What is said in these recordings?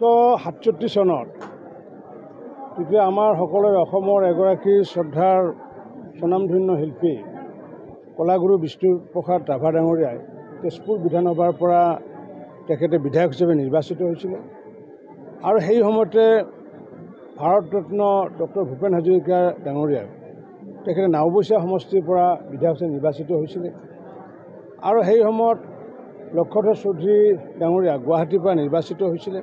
1967 চনত তেতিয়া আমাৰ সকলোৰে অসমৰ এগৰাকী শ্ৰদ্ধাৰ স্বনামধন্য শিল্পী কলাগুৰু বিষ্ণুপ্ৰসাদ ৰাভা ডাঙৰীয়াই তেজপুৰ বিধানসভাৰ পৰা তেখেতে বিধায়ক হিচাপে নিৰ্বাচিত হৈছিলে আৰু সেই সময়তে ভাৰতৰত্ন ডক্টৰ ভূপেন হাজৰিকা ডাঙৰীয়াই তেখেতে নাওবৈচা সমষ্টিৰ পৰা বিধায়ক হিচাপে নিৰ্বাচিত হৈছিলে আৰু সেই সময়ত লক্ষধৰ চৌধুৰী ডাঙৰীয়া গুৱাহাটীৰ পৰা নিৰ্বাচিত হৈছিলে।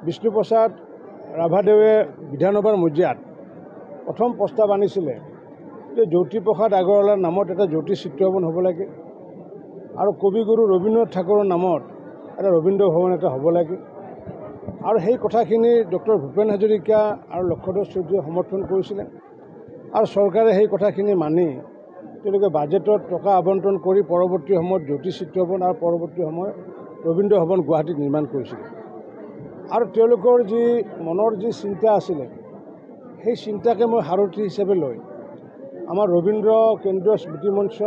বিষ্ণুপ্ৰসাদ ৰাভাদেৱে বিধানসভাৰ মজিয়াত প্ৰথম প্ৰস্তাৱ আনিছিলে যে জ্যোতিপ্ৰসাদ আগৰৱালাৰ নামত এটা জ্যোতি চিত্ৰভৱন হ'ব লাগে আৰু কবিগুৰু ৰবীন্দ্ৰনাথ ঠাকুৰৰ নামত এটা ৰবীন্দ্ৰ ভৱন এটা হ'ব লাগে আৰু সেই কথাখিনি ডক্টৰ ভূপেন হাজৰিকা আৰু লক্ষধৰ চৌধুৰীয়ে সমৰ্থন কৰিছিলে আৰু চৰকাৰে সেই কথাখিনি মানি তেওঁলোকে বাজেটত টকা আবণ্টন কৰি পৰৱৰ্তী সময়ত জ্যোতি চিত্ৰভৱন আৰু পৰৱৰ্তী সময়ত ৰবীন্দ্ৰ ভৱন গুৱাহাটীত নিৰ্মাণ কৰিছিলে আৰু তেওঁলোকৰ যি মনৰ যি চিন্তা আছিলে সেই চিন্তাকে মই সাৰথি হিচাপে লৈ আমাৰ ৰবীন্দ্ৰ কেন্দ্ৰীয় স্মৃতি মঞ্চ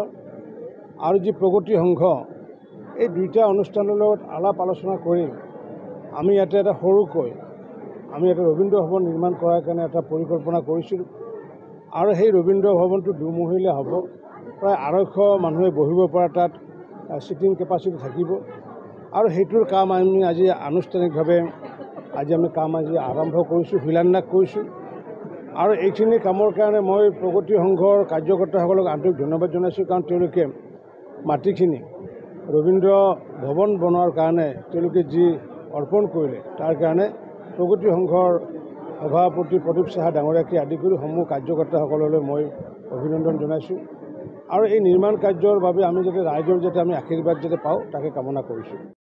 আৰু যি প্ৰগতি সংঘ এই দুইটা অনুষ্ঠানৰ লগত আলাপ আলোচনা কৰি আমি ইয়াতে এটা সৰুকৈ আমি এটা ৰবীন্দ্ৰ ভৱন নিৰ্মাণ কৰাৰ কাৰণে এটা পৰিকল্পনা কৰিছিলোঁ আৰু সেই ৰবীন্দ্ৰ ভৱনটো দুমহলীয়া হ'ব, প্ৰায় 250 মানুহে বহিব পৰা তাত ছিটিং কেপাচিটি থাকিব আৰু সেইটোৰ কাম আমি আজি আনুষ্ঠানিকভাৱে আমি আৰম্ভ কৰিছোঁ, শিলান্যাস কৰিছোঁ আৰু এইখিনি কামৰ কাৰণে মই প্ৰগতি সংঘৰ কাৰ্যকৰ্তাসকলক আন্তৰিক ধন্যবাদ জনাইছোঁ কাৰণ তেওঁলোকে মাটিখিনি ৰবীন্দ্ৰ ভৱন বনোৱাৰ কাৰণে তেওঁলোকে যি অৰ্পণ কৰিলে তাৰ কাৰণে প্ৰগতি সংঘৰ সভাপতি প্ৰদীপ সাহা ডাঙৰীয়াকে আদি কৰি সমূহ কাৰ্যকৰ্তাসকললৈ মই অভিনন্দন জনাইছোঁ আৰু এই নিৰ্মাণ কাৰ্যৰ বাবে আমি যাতে ৰাইজৰ যাতে আমি আশীৰ্বাদ যাতে পাওঁ তাকে কামনা কৰিছোঁ।